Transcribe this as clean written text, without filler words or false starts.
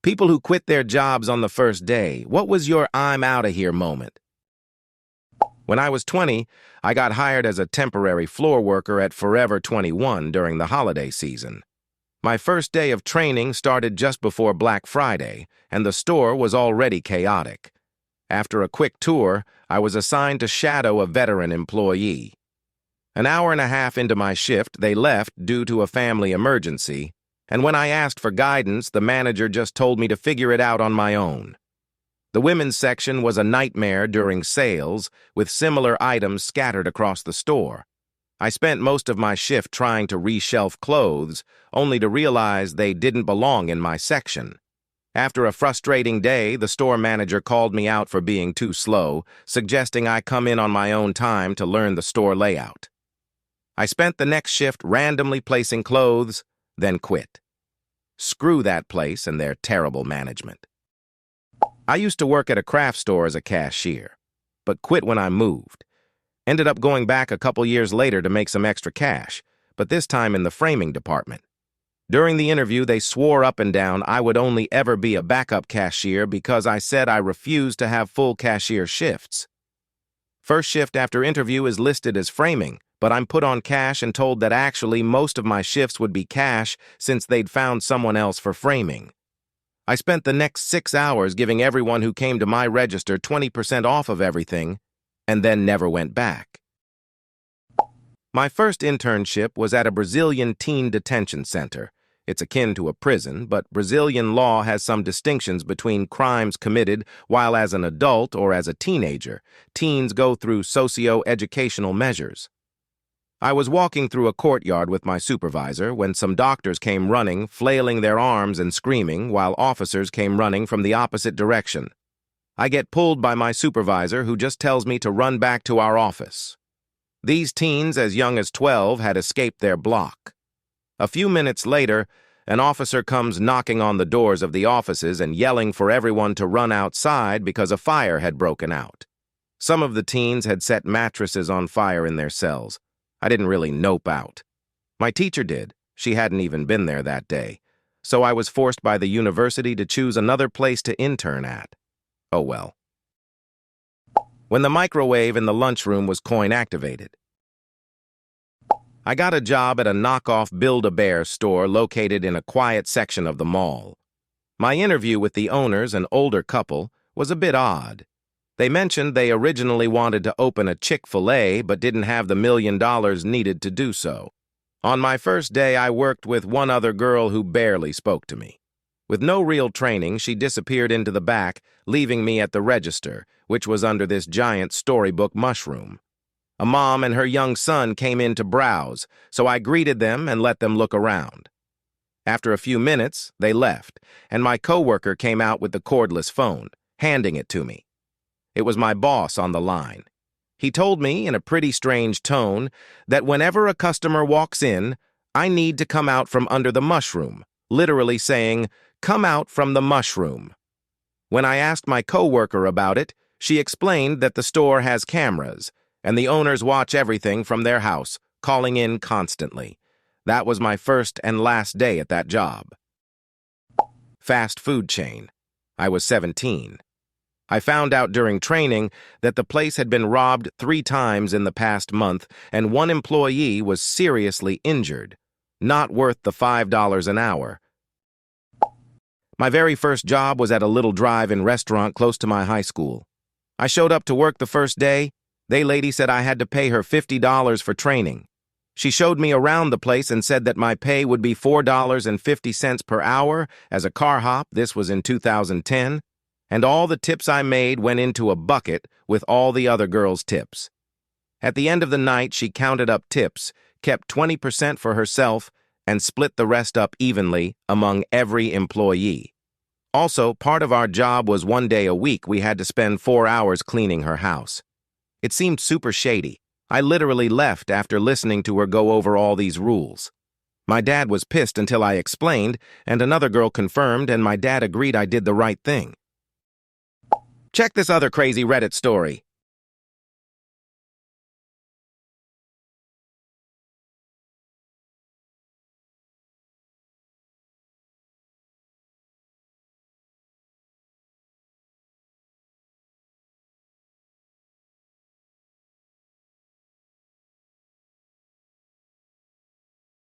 People who quit their jobs on the first day, what was your I'm outta here moment? When I was 20, I got hired as a temporary floor worker at Forever 21 during the holiday season. My first day of training started just before Black Friday, and the store was already chaotic. After a quick tour, I was assigned to shadow a veteran employee. An hour and a half into my shift, they left due to a family emergency, and when I asked for guidance, the manager just told me to figure it out on my own. The women's section was a nightmare during sales, with similar items scattered across the store. I spent most of my shift trying to reshelf clothes, only to realize they didn't belong in my section. After a frustrating day, the store manager called me out for being too slow, suggesting I come in on my own time to learn the store layout. I spent the next shift randomly placing clothes, then quit. Screw that place and their terrible management. I used to work at a craft store as a cashier, but quit when I moved. Ended up going back a couple years later to make some extra cash, but this time in the framing department. During the interview, they swore up and down I would only ever be a backup cashier because I said I refused to have full cashier shifts. First shift after interview is listed as framing, but I'm put on cash and told that actually most of my shifts would be cash since they'd found someone else for framing. I spent the next 6 hours giving everyone who came to my register 20% off of everything, and then never went back. My first internship was at a Brazilian teen detention center. It's akin to a prison, but Brazilian law has some distinctions between crimes committed while as an adult or as a teenager. Teens go through socio-educational measures. I was walking through a courtyard with my supervisor when some doctors came running, flailing their arms and screaming, while officers came running from the opposite direction. I get pulled by my supervisor, who just tells me to run back to our office. These teens, as young as 12, had escaped their block. A few minutes later, an officer comes knocking on the doors of the offices and yelling for everyone to run outside because a fire had broken out. Some of the teens had set mattresses on fire in their cells. I didn't really nope out. My teacher did. She hadn't even been there that day. So I was forced by the university to choose another place to intern at. Oh well. When the microwave in the lunchroom was coin-activated. I got a job at a knockoff Build-A-Bear store located in a quiet section of the mall. My interview with the owners, an older couple, was a bit odd. They mentioned they originally wanted to open a Chick-fil-A but didn't have the $1 million needed to do so. On my first day, I worked with one other girl who barely spoke to me. With no real training, she disappeared into the back, leaving me at the register, which was under this giant storybook mushroom. A mom and her young son came in to browse, so I greeted them and let them look around. After a few minutes, they left, and my coworker came out with the cordless phone, handing it to me. It was my boss on the line. He told me, in a pretty strange tone, that whenever a customer walks in, I need to come out from under the mushroom, literally saying, "Come out from the mushroom." When I asked my coworker about it, she explained that the store has cameras, and the owners watch everything from their house, calling in constantly. That was my first and last day at that job. Fast food chain. I was 17. I found out during training that the place had been robbed 3 times in the past month, and one employee was seriously injured. Not worth the $5 an hour. My very first job was at a little drive-in restaurant close to my high school. I showed up to work the first day. The lady said I had to pay her $50 for training. She showed me around the place and said that my pay would be $4.50 per hour as a car hop. This was in 2010. And all the tips I made went into a bucket with all the other girls' tips. At the end of the night, she counted up tips, kept 20% for herself, and split the rest up evenly among every employee. Also, part of our job was 1 day a week we had to spend 4 hours cleaning her house. It seemed super shady. I literally left after listening to her go over all these rules. My dad was pissed until I explained, and another girl confirmed, and my dad agreed I did the right thing. Check this other crazy Reddit story.